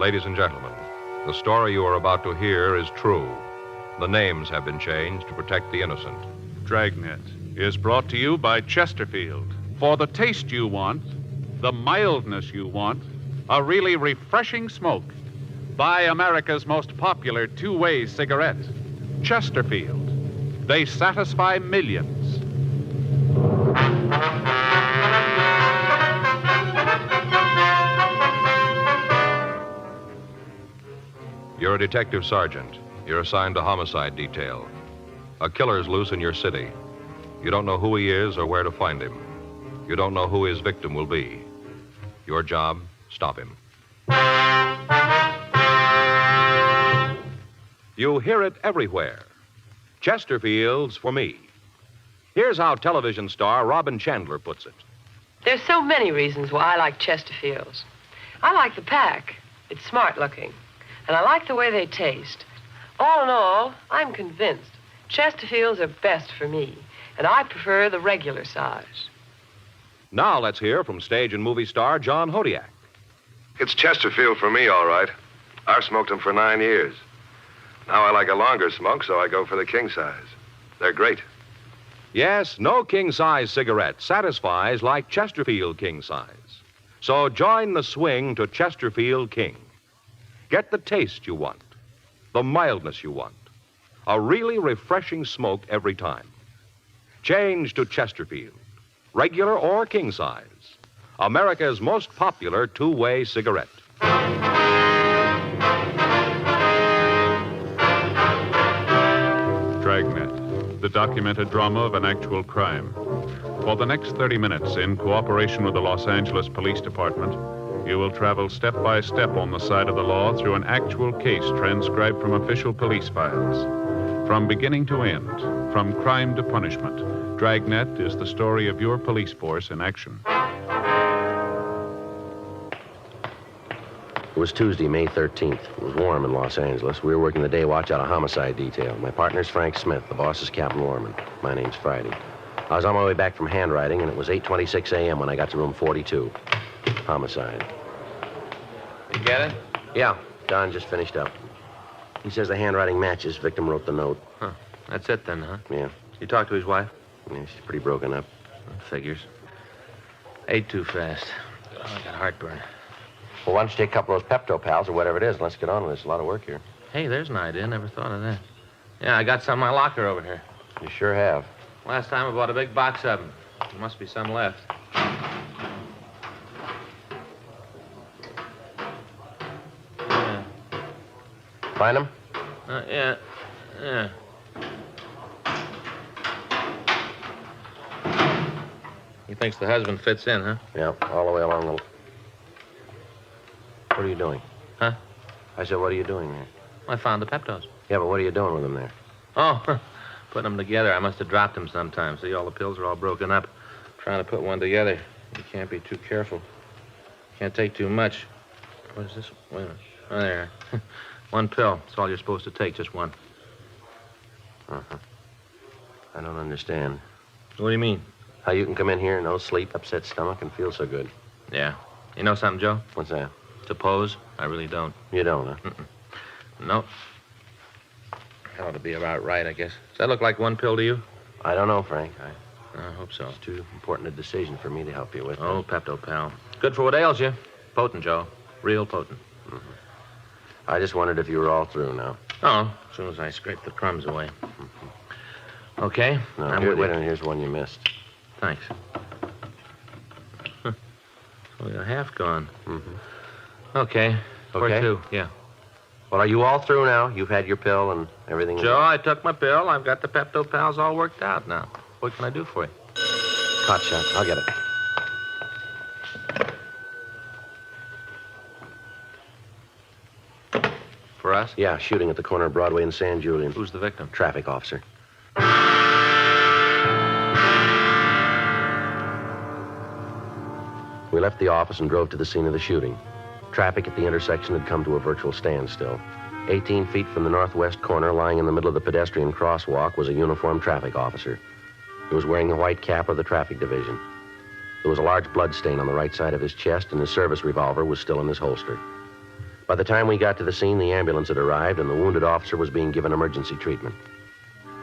Ladies and gentlemen, the story you are about to hear is true. The names have been changed to protect the innocent. Dragnet is brought to you by Chesterfield. For the taste you want, the mildness you want, a really refreshing smoke. Buy America's most popular two-way cigarette, Chesterfield. They satisfy millions. You're a detective sergeant. You're assigned to homicide detail. A killer's loose in your city. You don't know who he is or where to find him. You don't know who his victim will be. Your job, stop him. You hear it everywhere. Chesterfield's for me. Here's how television star Robin Chandler puts it. There's so many reasons why I like Chesterfields. I like the pack. It's smart looking. And I like the way they taste. All in all, I'm convinced Chesterfields are best for me, and I prefer the regular size. Now let's hear from stage and movie star John Hodiak. It's Chesterfield for me, all right. I've smoked them for 9 years. Now I like a longer smoke, so I go for the king size. They're great. Yes, no king-size cigarette satisfies like Chesterfield king size. So join the swing to Chesterfield King. Get the taste you want, the mildness you want, a really refreshing smoke every time. Change to Chesterfield, regular or king size, America's most popular two-way cigarette. Dragnet, the documented drama of an actual crime. For the next 30 minutes, in cooperation with the Los Angeles Police Department, you will travel step by step on the side of the law through an actual case transcribed from official police files. From beginning to end, from crime to punishment, Dragnet is the story of your police force in action. It was Tuesday, May 13th. It was warm in Los Angeles. We were working the day watch out of homicide detail. My partner's Frank Smith. The boss is Captain Lorman. My name's Friday. I was on my way back from handwriting, and it was 8:26 a.m. when I got to room 42. Homicide. You get it? Yeah, Don just finished up. He says the handwriting matches. Victim wrote the note. Huh. That's it then, huh? Yeah. You talked to his wife? Yeah, she's pretty broken up. Figures. Ate too fast. Oh, I got heartburn. Well, why don't you take a couple of those Pepto Pals or whatever it is, and let's get on with this. A lot of work here. Hey, there's an idea. Never thought of that. Yeah, I got some in my locker over here. You sure have. Last time I bought a big box of them. There must be some left. Yeah. Find them? Yeah. He thinks the husband fits in, huh? Yeah, all the way along the... What are you doing? Huh? I said, what are you doing there? I found the Peptos. Yeah, but what are you doing with them there? Oh, putting them together. I must have dropped them sometime. See, all the pills are all broken up. Trying to put one together. You can't be too careful. Can't take too much. What is this? Wait a minute. Oh, there. One pill. That's all you're supposed to take, just one. Uh-huh. I don't understand. What do you mean? How you can come in here, no sleep, upset stomach, and feel so good. Yeah. You know something, Joe? What's that? To pose, I really don't. You don't, huh? No. That ought to be about right, I guess. Does that look like one pill to you? I don't know, Frank. I hope so. It's too important a decision for me to help you with. Oh, Pepto, pal. Good for what ails you. Potent, Joe. Real potent. Mm-hmm. I just wondered if you were all through now. Oh, as soon as I scrape the crumbs away. Mm-hmm. Okay. No, I'm here, with wait you. a minute, here's one you missed. Thanks. Only a half gone. Mm-hmm. Okay. For Okay. two, yeah. Well, are you all through now? You've had your pill and everything? Joe, I took my pill. I've got the Pepto Pals all worked out now. What can I do for you? Hot shot. I'll get it. For us? Yeah, shooting at the corner of Broadway and San Julian. Who's the victim? Traffic officer. We left the office and drove to the scene of the shooting. Traffic at the intersection had come to a virtual standstill. 18 feet from the northwest corner, lying in the middle of the pedestrian crosswalk, was a uniformed traffic officer. He was wearing the white cap of the traffic division. There was a large blood stain on the right side of his chest, and his service revolver was still in his holster. By the time we got to the scene, the ambulance had arrived and the wounded officer was being given emergency treatment.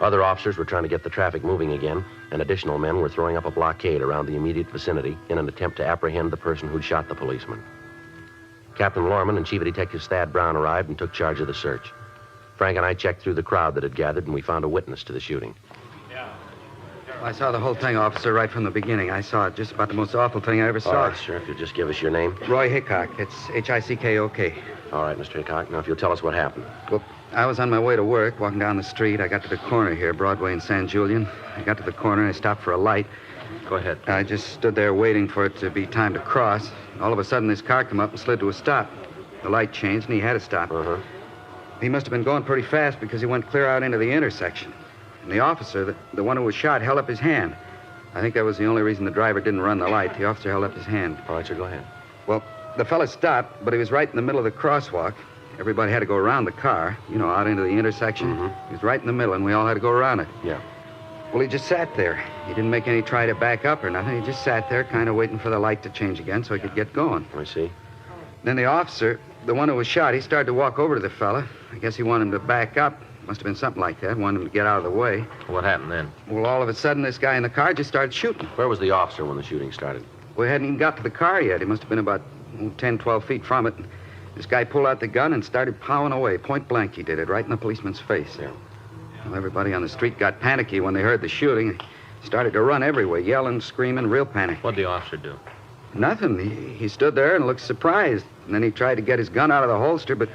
Other officers were trying to get the traffic moving again, and additional men were throwing up a blockade around the immediate vicinity in an attempt to apprehend the person who'd shot the policeman. Captain Lorman and Chief Detective Thad Brown arrived and took charge of the search. Frank and I checked through the crowd that had gathered, and we found a witness to the shooting. I saw the whole thing, officer, right from the beginning. I saw it. Just about the most awful thing I ever saw. All right, sir, if you'll just give us your name. Roy Hickok. It's Hickok. All right, Mr. Hickok. Now, if you'll tell us what happened. Well, I was on my way to work, walking down the street. I got to the corner here, Broadway and San Julian. I got to the corner and I stopped for a light. Go ahead. I just stood there waiting for it to be time to cross. All of a sudden, this car came up and slid to a stop. The light changed and he had to stop. Uh-huh. He must have been going pretty fast because he went clear out into the intersection. And the officer, the one who was shot, held up his hand. I think that was the only reason the driver didn't run the light. The officer held up his hand. All right, sir, go ahead. Well, the fella stopped, but he was right in the middle of the crosswalk. Everybody had to go around the car, out into the intersection. Mm-hmm. He was right in the middle, and we all had to go around it. Yeah. Well, he just sat there. He didn't make any try to back up or nothing. He just sat there, kind of waiting for the light to change again so he could get going. I see. Then the officer, the one who was shot, he started to walk over to the fella. I guess he wanted him to back up. Must have been something like that. Wanted him to get out of the way. What happened then? Well, all of a sudden, this guy in the car just started shooting. Where was the officer when the shooting started? We hadn't even got to the car yet. He must have been about 10, 12 feet from it. This guy pulled out the gun and started plowing away. Point blank, he did it, right in the policeman's face. Yeah. Well, everybody on the street got panicky when they heard the shooting. Started to run everywhere, yelling, screaming, real panic. What'd the officer do? Nothing. He stood there and looked surprised. And then he tried to get his gun out of the holster, but,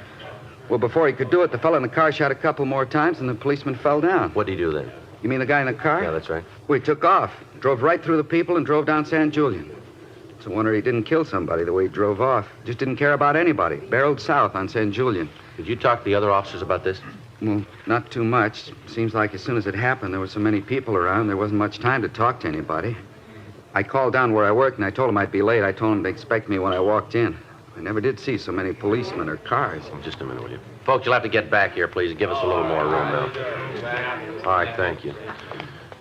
well, before he could do it, the fellow in the car shot a couple more times, and the policeman fell down. What'd he do then? You mean the guy in the car? Yeah, that's right. Well, he took off, drove right through the people, and drove down San Julian. It's a wonder he didn't kill somebody the way he drove off. Just didn't care about anybody. Barreled south on San Julian. Did you talk to the other officers about this? Well, not too much. Seems like as soon as it happened, there were so many people around, there wasn't much time to talk to anybody. I called down where I worked, and I told him I'd be late. I told him to expect me when I walked in. I never did see so many policemen or cars. Oh, just a minute, will you? Folks, you'll have to get back here, please. Give us a little more room now. All right, thank you.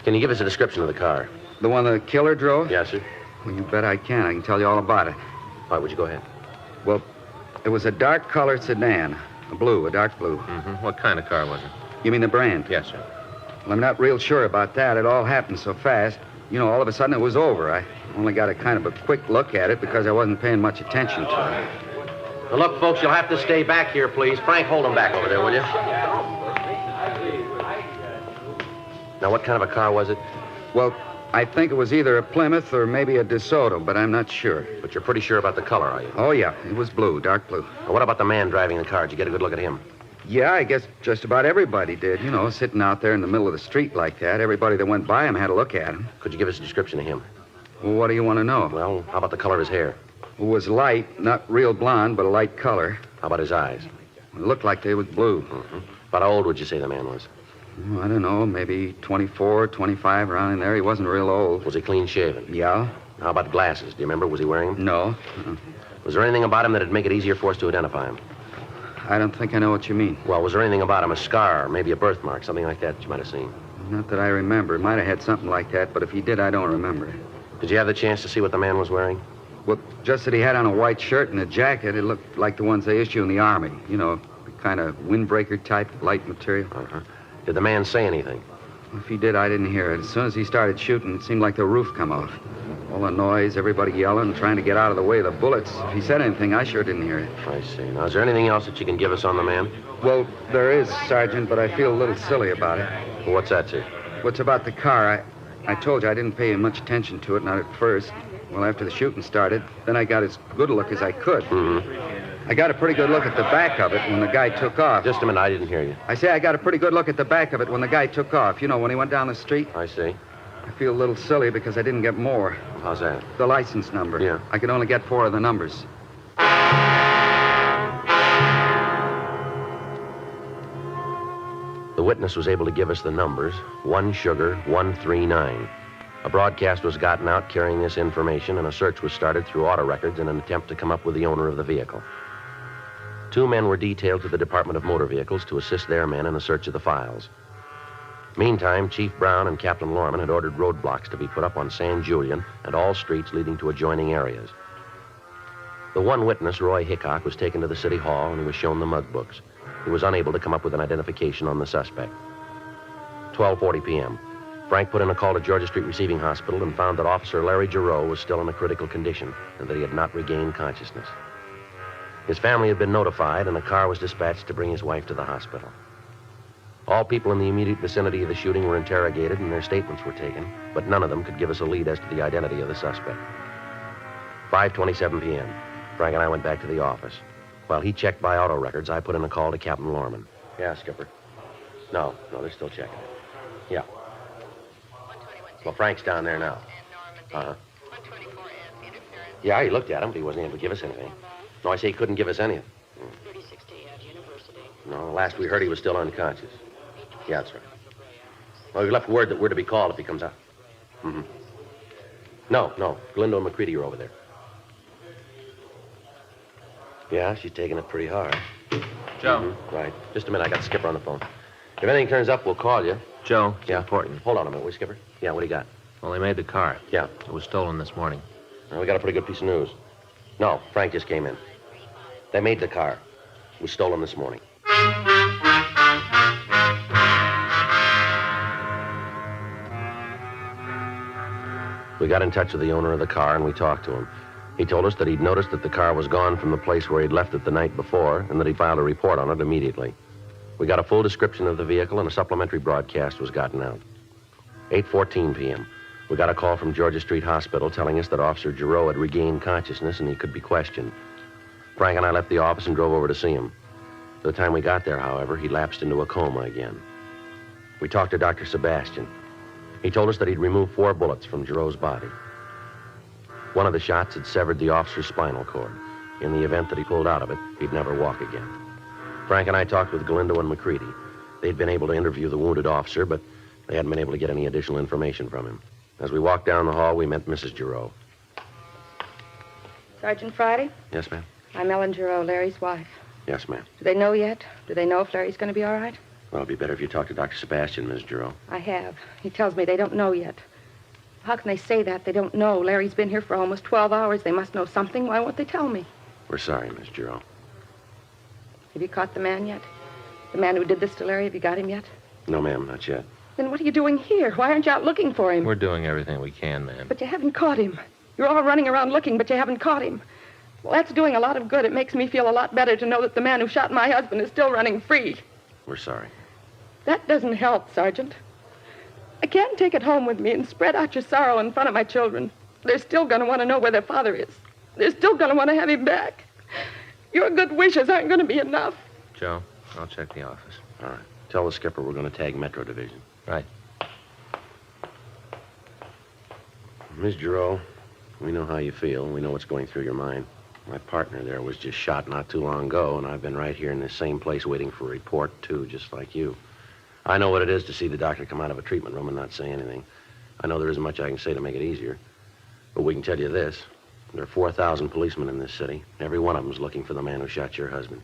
Can you give us a description of the car? The one the killer drove? Yes, sir. Well, you bet I can. I can tell you all about it. All right, would you go ahead? Well, it was a dark-colored sedan. A dark blue. Mm-hmm. What kind of car was it? You mean the brand? Yes, sir. Well, I'm not real sure about that. It all happened so fast. All of a sudden it was over. I only got a kind of a quick look at it because I wasn't paying much attention to it. Now, look, folks, you'll have to stay back here, please. Frank, hold him back over there, will you? Now, what kind of a car was it? Well, I think it was either a Plymouth or maybe a DeSoto, but I'm not sure. But you're pretty sure about the color, are you? Oh, yeah. It was blue, dark blue. Now, what about the man driving the car? Did you get a good look at him? Yeah, I guess just about everybody did. Sitting out there in the middle of the street like that. Everybody that went by him had a look at him. Could you give us a description of him? Well, what do you want to know? Well, how about the color of his hair? It was light, not real blonde, but a light color. How about his eyes? It looked like they was blue. Mm-hmm. About how old would you say the man was? Oh, I don't know, maybe 24, 25, around in there. He wasn't real old. Was he clean shaven? Yeah. How about glasses? Do you remember? Was he wearing them? No. Was there anything about him that'd make it easier for us to identify him? I don't think I know what you mean. Well, was there anything about him, a scar, maybe a birthmark, something like that you might have seen? Not that I remember. Might have had something like that, but if he did, I don't remember. Did you have the chance to see what the man was wearing? Well, just that he had on a white shirt and a jacket. It looked like the ones they issue in the Army. The kind of windbreaker type, light material. Uh-huh. Did the man say anything? If he did, I didn't hear it. As soon as he started shooting, it seemed like the roof come off. All the noise, everybody yelling, trying to get out of the way of the bullets. If he said anything, I sure didn't hear it. I see. Now, is there anything else that you can give us on the man? Well, there is, Sergeant, but I feel a little silly about it. Well, what's that, sir? What's about the car? I told you I didn't pay much attention to it, not at first. Well, after the shooting started, then I got as good a look as I could. Mm-hmm. I got a pretty good look at the back of it when the guy took off. Just a minute, I didn't hear you. I say I got a pretty good look at the back of it when the guy took off. When he went down the street. I see. I feel a little silly because I didn't get more. How's that? The license number. Yeah. I could only get 4 of the numbers. The witness was able to give us the numbers, 1 Sugar 139. A broadcast was gotten out carrying this information, and a search was started through auto records in an attempt to come up with the owner of the vehicle. 2 men were detailed to the Department of Motor Vehicles to assist their men in the search of the files. Meantime, Chief Brown and Captain Lorman had ordered roadblocks to be put up on San Julian and all streets leading to adjoining areas. The one witness, Roy Hickok, was taken to the city hall and he was shown the mug books. He was unable to come up with an identification on the suspect. 12:40 p.m. Frank put in a call to Georgia Street Receiving Hospital and found that Officer Larry Giroux was still in a critical condition and that he had not regained consciousness. His family had been notified and a car was dispatched to bring his wife to the hospital. All people in the immediate vicinity of the shooting were interrogated and their statements were taken, but none of them could give us a lead as to the identity of the suspect. 5:27 p.m. Frank and I went back to the office. While he checked by auto records, I put in a call to Captain Lorman. Yeah, Skipper. No, they're still checking. Yeah. Well, Frank's down there now. Uh-huh. Yeah, he looked at him, but he wasn't able to give us anything. No, I say he couldn't give us anything. No, last we heard he was still unconscious. Yeah, that's right. Well, we left word that we're to be called if he comes out. Mm-hmm. No. Glinda and McCready are over there. Yeah, she's taking it pretty hard. Joe. Mm-hmm. Right. Just a minute, I got Skipper on the phone. If anything turns up, we'll call you. Joe, it's Yeah. important. Hold on a minute, will you, Skipper? Yeah, what do you got? Well, they made the car. Yeah. It was stolen this morning. Well, we got a pretty good piece of news. No, Frank just came in. They made the car. It was stolen this morning. We got in touch with the owner of the car and we talked to him. He told us that he'd noticed that the car was gone from the place where he'd left it the night before and that he filed a report on it immediately. We got a full description of the vehicle and a supplementary broadcast was gotten out. 8:14 p.m. We got a call from Georgia Street Hospital telling us that Officer Giroux had regained consciousness and he could be questioned. Frank and I left the office and drove over to see him. By the time we got there, however, he lapsed into a coma again. We talked to Dr. Sebastian. He told us that he'd removed 4 bullets from Giroux's body. One of the shots had severed the officer's spinal cord. In the event that he pulled out of it, he'd never walk again. Frank and I talked with Galindo and McCready. They'd been able to interview the wounded officer, but they hadn't been able to get any additional information from him. As we walked down the hall, we met Mrs. Giroux. Sergeant Friday? Yes, ma'am? I'm Ellen Giroux, Larry's wife. Yes, ma'am. Do they know yet? Do they know if Larry's going to be all right? Well, it'd be better if you talked to Dr. Sebastian, Miss Giroux. I have. He tells me they don't know yet. How can they say that? They don't know. Larry's been here for almost 12 hours. They must know something. Why won't they tell me? We're sorry, Miss Giroux. Have you caught the man yet? The man who did this to Larry, have you got him yet? No, ma'am, not yet. Then what are you doing here? Why aren't you out looking for him? We're doing everything we can, ma'am. But you haven't caught him. You're all running around looking, but you haven't caught him. Well, that's doing a lot of good. It makes me feel a lot better to know that the man who shot my husband is still running free. We're sorry. That doesn't help, Sergeant. I can't take it home with me and spread out your sorrow in front of my children. They're still going to want to know where their father is. They're still going to want to have him back. Your good wishes aren't going to be enough. Joe, I'll check the office. All right. Tell the skipper we're going to tag Metro Division. Right. Miss Giroux, we know how you feel. We know what's going through your mind. My partner there was just shot not too long ago, and I've been right here in this same place waiting for a report, too, just like you. I know what it is to see the doctor come out of a treatment room and not say anything. I know there isn't much I can say to make it easier. But we can tell you this. There are 4,000 policemen in this city. Every one of them's looking for the man who shot your husband.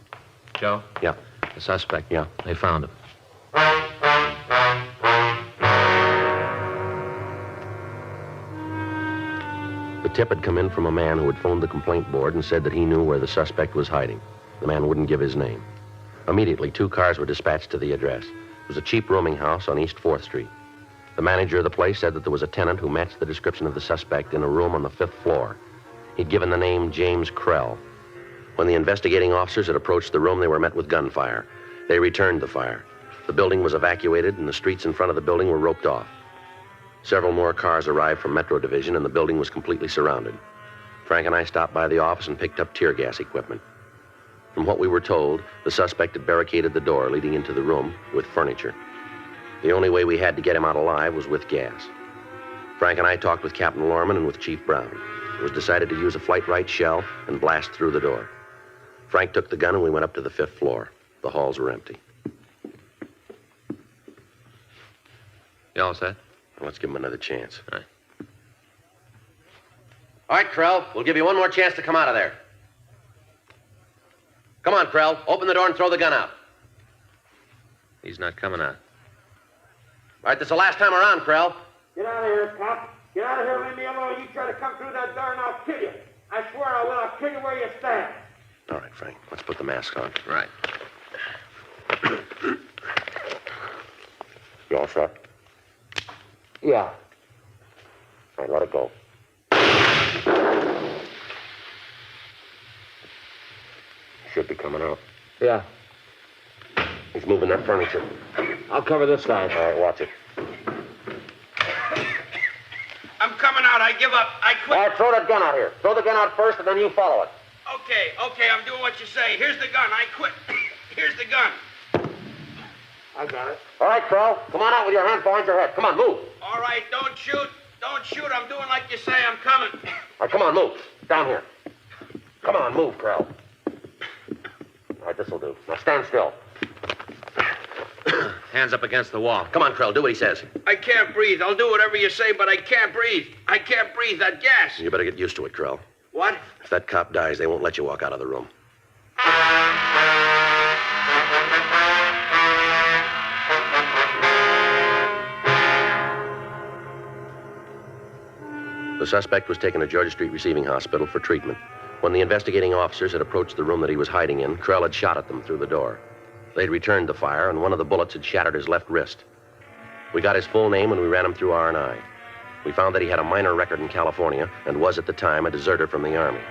Joe? Yeah. The suspect? Yeah. They found him. The tip had come in from a man who had phoned the complaint board and said that he knew where the suspect was hiding. The man wouldn't give his name. Immediately, 2 cars were dispatched to the address. It was a cheap rooming house on East 4th Street. The manager of the place said that there was a tenant who matched the description of the suspect in a room on the 5th floor. He'd given the name James Krell. When the investigating officers had approached the room, they were met with gunfire. They returned the fire. The building was evacuated, and the streets in front of the building were roped off. Several more cars arrived from Metro Division, and the building was completely surrounded. Frank and I stopped by the office and picked up tear gas equipment. From what we were told, the suspect had barricaded the door leading into the room with furniture. The only way we had to get him out alive was with gas. Frank and I talked with Captain Lorman and with Chief Brown. It was decided to use a flight-right shell and blast through the door. Frank took the gun and we went up to the 5th floor. The halls were empty. You all set? Let's give him another chance. All right. All right, Krell, we'll give you one more chance to come out of there. Come on, Krell, open the door and throw the gun out. He's not coming out. All right, this is the last time around, Krell. Get out of here, cop. Get out of here, leave me alone. You try to come through that door and I'll kill you. I swear I will. I'll kill you where you stand. the masks on. Right. You all set? Yeah. All right, let it go. Should be coming out. Yeah. He's moving that furniture. I'll cover this side. All right, watch it. I'm coming out. I give up. I quit. All right, throw that gun out here. Throw the gun out first, and then you follow it. Okay, I'm doing what you say. Here's the gun. I quit. Here's the gun. I got it. All right, Crow. Come on out with your hands behind your head. Come on, move. All right, don't shoot. Don't shoot. I'm doing like you say. I'm coming. All right, come on, move. Down here. Come on, move, Crow. All right, this'll do. Now stand still. Hands up against the wall. Come on, Krell, do what he says. I can't breathe. I'll do whatever you say, but I can't breathe. I can't breathe. That gas. You better get used to it, Krell. What? If that cop dies, they won't let you walk out of the room. The suspect was taken to Georgia Street Receiving Hospital for treatment. When the investigating officers had approached the room that he was hiding in, Krell had shot at them through the door. They'd returned the fire, and one of the bullets had shattered his left wrist. We got his full name, and we ran him through R&I. We found that he had a minor record in California and was, at the time, a deserter from the Army.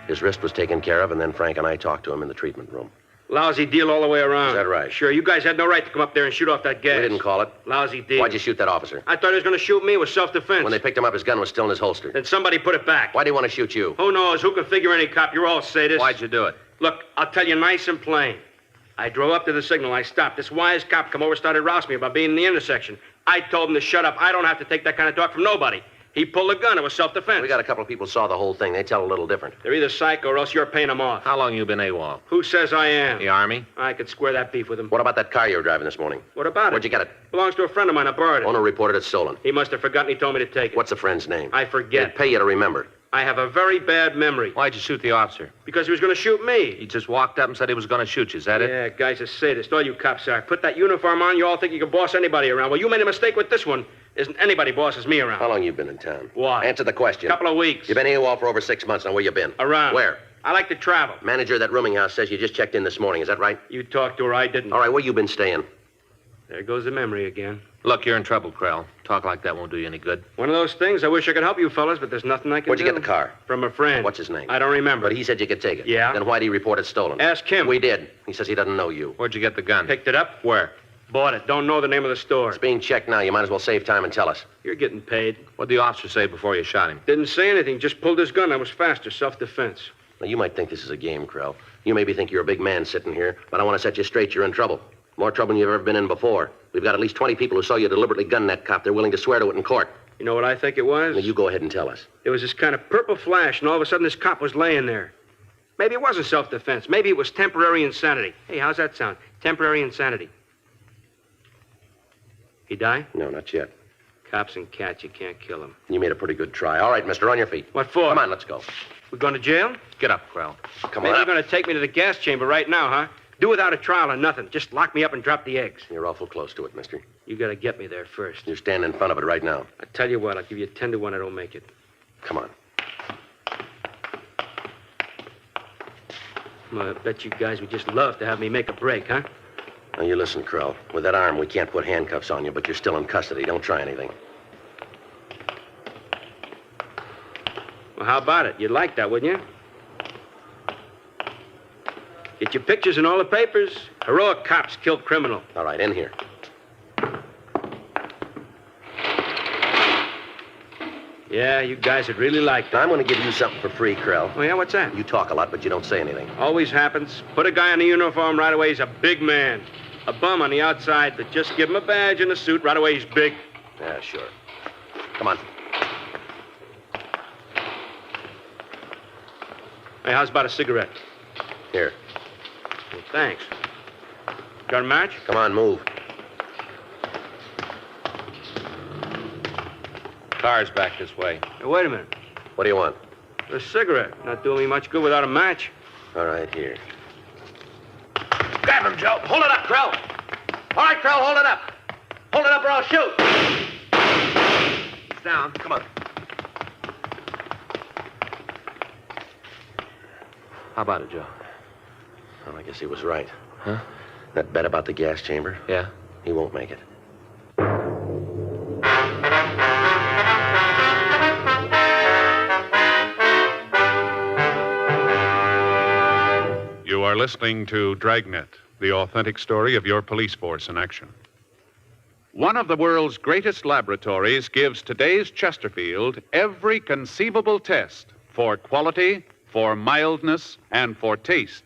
His wrist was taken care of, and then Frank and I talked to him in the treatment room. Lousy deal all the way around. Is that right? Sure, you guys had no right to come up there and shoot off that gas. We didn't call it. Lousy deal. Why'd you shoot that officer? I thought he was going to shoot me. It was self-defense. When they picked him up, his gun was still in his holster. Then somebody put it back. Why'd he want to shoot you? Who knows? Who can figure any cop? You're all sadists. Why'd you do it? Look, I'll tell you nice and plain. I drove up to the signal. I stopped. This wise cop come over, started rousing me about being in the intersection. I told him to shut up. I don't have to take that kind of talk from nobody. He pulled a gun. It was self-defense. We got a couple of people saw the whole thing. They tell a little different. They're either psycho or else you're paying them off. How long you been AWOL? Who says I am? The Army? I could square that beef with him. What about that car you were driving this morning? What about it? Where'd you get it? Belongs to a friend of mine. I borrowed it. Owner reported it stolen. He must have forgotten. He told me to take it. What's the friend's name? I forget. They'd pay you to remember. I have a very bad memory. Why'd you shoot the officer? Because he was going to shoot me. He just walked up and said he was going to shoot you. Is that it? Yeah, guy's a sadist. All you cops are. Put that uniform on, you all think you can boss anybody around. Well, you made a mistake with this one. Isn't anybody bosses me around. How long you been in town? Why? Answer the question. Couple of weeks. You've been AWOL for over 6 months. Now, where you been? Around. Where? I like to travel. Manager of that rooming house says you just checked in this morning. Is that right? You talked to her. I didn't. All right, where you been staying? There goes the memory again. Look, you're in trouble, Krell. Talk like that won't do you any good. One of those things. I wish I could help you fellas, but there's nothing I can do. Where'd you get the car? From a friend. What's his name? I don't remember. But he said you could take it. Yeah? Then why'd he report it stolen? Ask him. We did. He says he doesn't know you. Where'd you get the gun? Picked it up. Where? Bought it. Don't know the name of the store. It's being checked now. You might as well save time and tell us. You're getting paid. What'd the officer say before you shot him? Didn't say anything. Just pulled his gun. I was faster. Self-defense. Now, you might think this is a game, Krell. You maybe think you're a big man sitting here, but I want to set you straight. You're in trouble. More trouble than you've ever been in before. We've got at least 20 people who saw you deliberately gun that cop. They're willing to swear to it in court. You know what I think it was? Now, you go ahead and tell us. There was this kind of purple flash, and all of a sudden this cop was laying there. Maybe it wasn't self-defense. Maybe it was temporary insanity. Hey, how's that sound? Temporary insanity. He die? No, not yet. Cops and cats, you can't kill them. You made a pretty good try. All right, mister, on your feet. What for? Come on, let's go. We're going to jail? Get up, Krell. Come Maybe on you're up. going to take me to the gas chamber right now, huh? Do without a trial or nothing. Just lock me up and drop the eggs. You're awful close to it, mister. You got to get me there first. You're standing in front of it right now. I tell you what, I'll give you 10 to 1 I don't make it. Come on. Well, I bet you guys would just love to have me make a break, huh? Now, you listen, Krell. With that arm, we can't put handcuffs on you, but you're still in custody. Don't try anything. Well, how about it? You'd like that, wouldn't you? Get your pictures in all the papers. Heroic cops killed criminal. All right, in here. Yeah, you guys would really like Now, that. I'm going to give you something for free, Krell. Oh, yeah? What's that? You talk a lot, but you don't say anything. Always happens. Put a guy in a uniform right away, he's a big man. A bum on the outside, but just give him a badge and a suit, right away he's big. Yeah, sure. Come on. Hey, how's about a cigarette? Here. Well, thanks. Got a match? Come on, move. Car's back this way. Hey, wait a minute. What do you want? A cigarette. Not doing me much good without a match. All right, here. Grab him, Joe. Hold it up, Krell. All right, Krell, hold it up. Hold it up or I'll shoot. He's down. Come on. How about it, Joe? Well, I guess he was right. Huh? That bet about the gas chamber, Yeah. he won't make it. You are listening to Dragnet, the authentic story of your police force in action. One of the world's greatest laboratories gives today's Chesterfield every conceivable test for quality, for mildness, and for taste.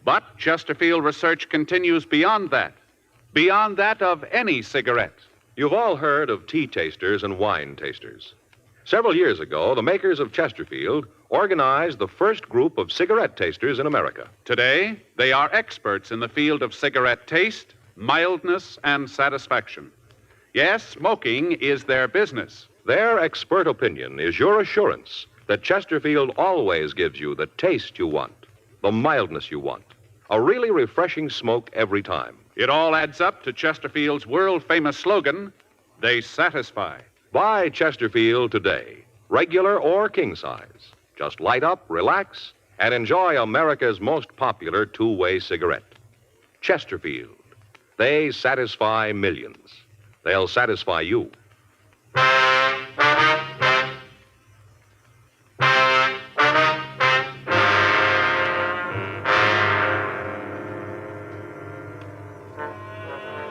But Chesterfield research continues beyond that of any cigarette. You've all heard of tea tasters and wine tasters. Several years ago, the makers of Chesterfield organized the first group of cigarette tasters in America. Today, they are experts in the field of cigarette taste, mildness, and satisfaction. Yes, smoking is their business. Their expert opinion is your assurance that Chesterfield always gives you the taste you want, the mildness you want, a really refreshing smoke every time. It all adds up to Chesterfield's world-famous slogan, they satisfy. Buy Chesterfield today, regular or king size. Just light up, relax, and enjoy America's most popular two-way cigarette. Chesterfield. They satisfy millions. They'll satisfy you.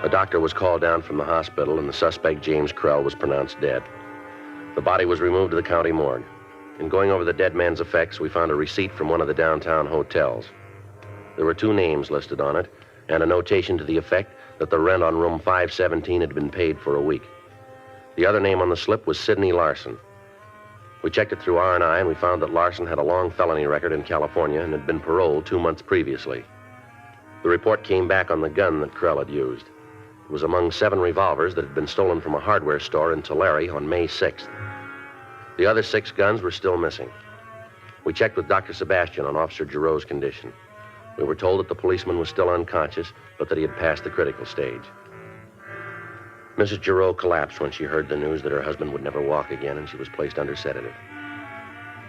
A doctor was called down from the hospital, and the suspect, James Krell, was pronounced dead. The body was removed to the county morgue. In going over the dead man's effects, we found a receipt from one of the downtown hotels. There were 2 names listed on it, and a notation to the effect that the rent on room 517 had been paid for a week. The other name on the slip was Sidney Larson. We checked it through R&I, and we found that Larson had a long felony record in California and had been paroled 2 months previously. The report came back on the gun that Krell had used. It was among 7 revolvers that had been stolen from a hardware store in Tulare on May 6th. The other 6 guns were still missing. We checked with Dr. Sebastian on Officer Giroux's condition. We were told that the policeman was still unconscious, but that he had passed the critical stage. Mrs. Giroux collapsed when she heard the news that her husband would never walk again, and she was placed under sedative.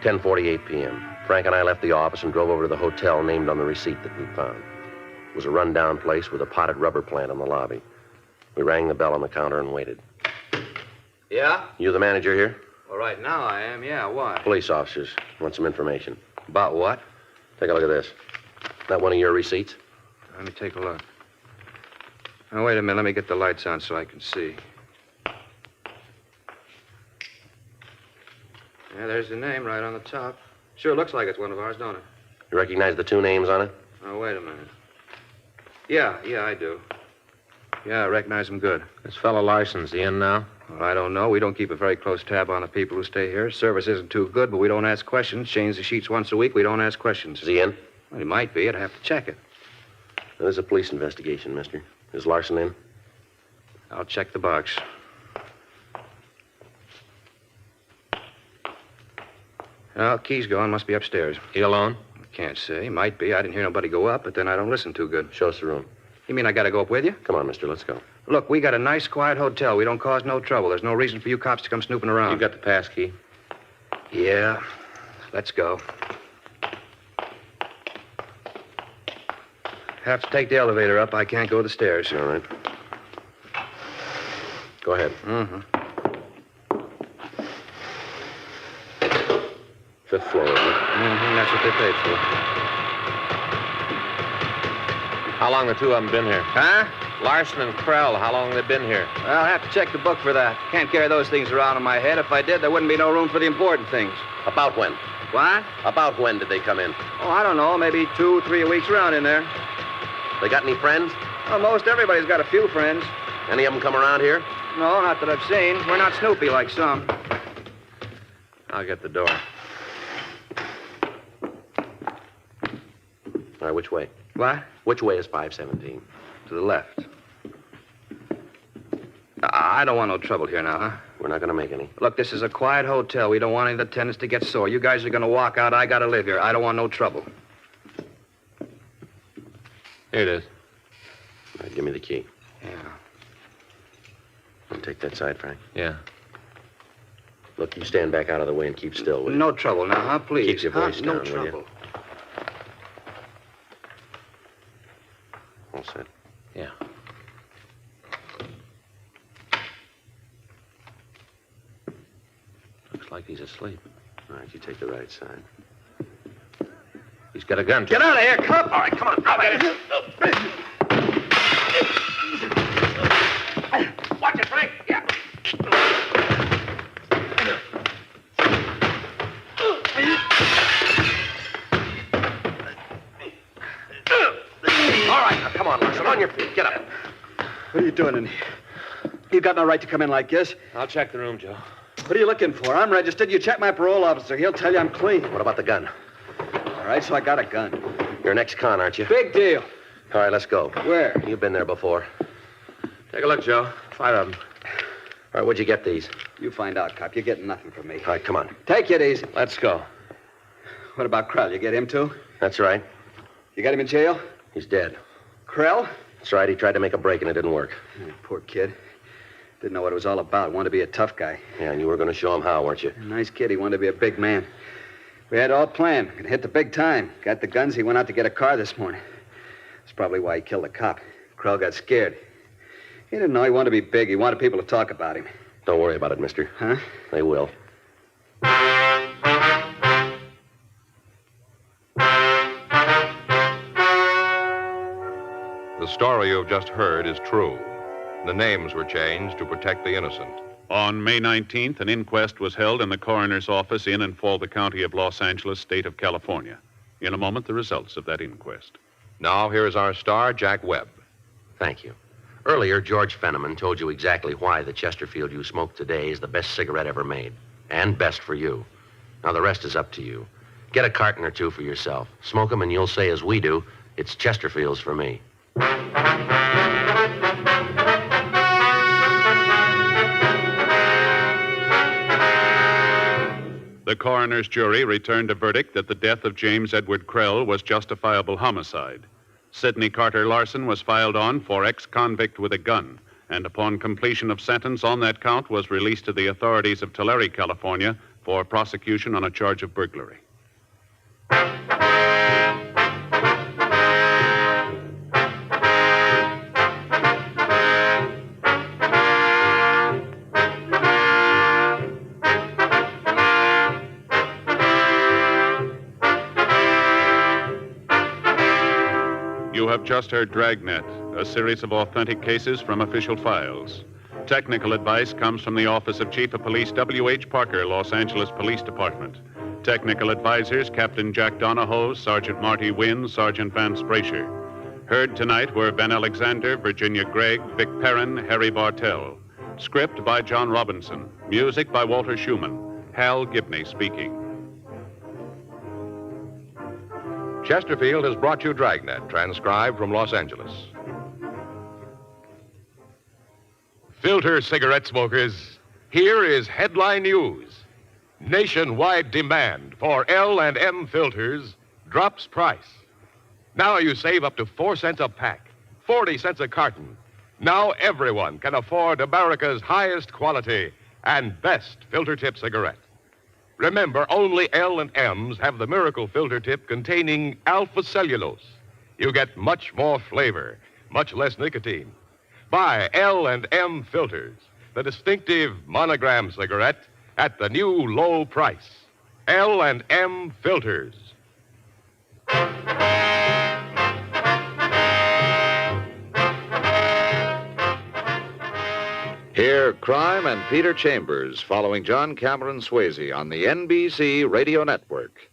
10:48 p.m. Frank and I left the office and drove over to the hotel named on the receipt that we'd found. It was a run-down place with a potted rubber plant in the lobby. We rang the bell on the counter and waited. Yeah? You the manager here? Well, right now I am, yeah. Why? Police officers. Want some information. About what? Take a look at this. That one of your receipts? Let me take a look. Now, wait a minute. Let me get the lights on so I can see. Yeah, there's the name right on the top. Sure looks like it's one of ours, don't it? You recognize the 2 names on it? Oh, wait a minute. Yeah, I do. Yeah, I recognize him good. This fellow Larson's he in now? Well, I don't know. We don't keep a very close tab on the people who stay here. Service isn't too good, but we don't ask questions. Change the sheets once a week. We don't ask questions. Is he in? Well, he might be. I'd have to check it. There's a police investigation, mister. Is Larson in? I'll check the box. Well, key's gone. Must be upstairs. He alone? Can't say. Might be. I didn't hear nobody go up, but then I don't listen too good. Show us the room. You mean I gotta go up with you? Come on, mister. Let's go. Look, we got a nice, quiet hotel. We don't cause no trouble. There's no reason for you cops to come snooping around. You got the pass key? Yeah. Let's go. Have to take the elevator up. I can't go the stairs. All right. Go ahead. Mm-hmm. 5th floor, isn't it? Mm-hmm. That's what they paid for. How long the 2 of them been here? Huh? Larson and Krell, how long they been here? Well, I'll have to check the book for that. Can't carry those things around in my head. If I did, there wouldn't be no room for the important things. About when? What? About when did they come in? Oh, I don't know. Maybe 2, 3 weeks around in there. They got any friends? Well, most everybody's got a few friends. Any of them come around here? No, not that I've seen. We're not snoopy like some. I'll get the door. All right, which way? What? Which way is 517? To the left. I don't want no trouble here now, huh? We're not going to make any. Look, this is a quiet hotel. We don't want any of the tenants to get sore. You guys are going to walk out. I got to live here. I don't want no trouble. Here it is. All right, give me the key. Yeah. And take that side, Frank. Yeah. Look, you stand back out of the way and keep still, will you? No trouble now, huh? Please. Keep your voice No down, will you? trouble. like he's asleep. All right, you take the right side. He's got a gun. Get out of here, cop! All right, come on. Drop it. Watch it, Frank. Yeah. All right, now, come on, Larson. On your feet. Get up. What are you doing in here? You got no right to come in like this. I'll check the room, Joe. What are you looking for? I'm registered. You check my parole officer. He'll tell you I'm clean. What about the gun? All right, so I got a gun. You're an ex-con, aren't you? Big deal. All right, let's go. Where? You've been there before. Take a look, Joe. 5 of them. All right, where'd you get these? You find out, cop. You're getting nothing from me. All right, come on. Take it easy. Let's go. What about Krell? You get him, too? That's right. You got him in jail? He's dead. Krell? That's right. He tried to make a break and it didn't work. Poor kid. Didn't know what it was all about. Wanted to be a tough guy. Yeah, and you were going to show him how, weren't you? Nice kid. He wanted to be a big man. We had it all planned. Gonna hit the big time. Got the guns. He went out to get a car this morning. That's probably why he killed the cop. Krell got scared. He didn't know he wanted to be big. He wanted people to talk about him. Don't worry about it, mister. Huh? They will. The story you've just heard is true. The names were changed to protect the innocent. On May 19th, an inquest was held in the coroner's office in and for the county of Los Angeles, state of California. In a moment, the results of that inquest. Now, here is our star, Jack Webb. Thank you. Earlier, George Fenneman told you exactly why the Chesterfield you smoke today is the best cigarette ever made. And best for you. Now, the rest is up to you. Get a carton or two for yourself. Smoke 'em and you'll say, as we do, it's Chesterfields for me. The coroner's jury returned a verdict that the death of James Edward Krell was justifiable homicide. Sidney Carter Larson was filed on for ex-convict with a gun, and upon completion of sentence on that count was released to the authorities of Tulare, California, for prosecution on a charge of burglary. You have just heard Dragnet, a series of authentic cases from official files. Technical advice comes from the Office of Chief of Police W.H. Parker, Los Angeles Police Department. Technical advisors, Captain Jack Donahoe, Sergeant Marty Wynn, Sergeant Vance Brasher. Heard tonight were Ben Alexander, Virginia Gregg, Vic Perrin, Harry Bartell. Script by John Robinson. Music by Walter Schumann. Hal Gibney speaking. Chesterfield has brought you Dragnet, transcribed from Los Angeles. Filter cigarette smokers, here is headline news. Nationwide demand for L&M filters drops price. Now you save up to 4 cents a pack, 40 cents a carton. Now everyone can afford America's highest quality and best filter tip cigarette. Remember, only L&M's have the miracle filter tip containing alpha cellulose. You get much more flavor, much less nicotine. Buy L&M filters, the distinctive monogram cigarette at the new low price. L&M filters. Hear Crime and Peter Chambers following John Cameron Swayze on the NBC Radio Network.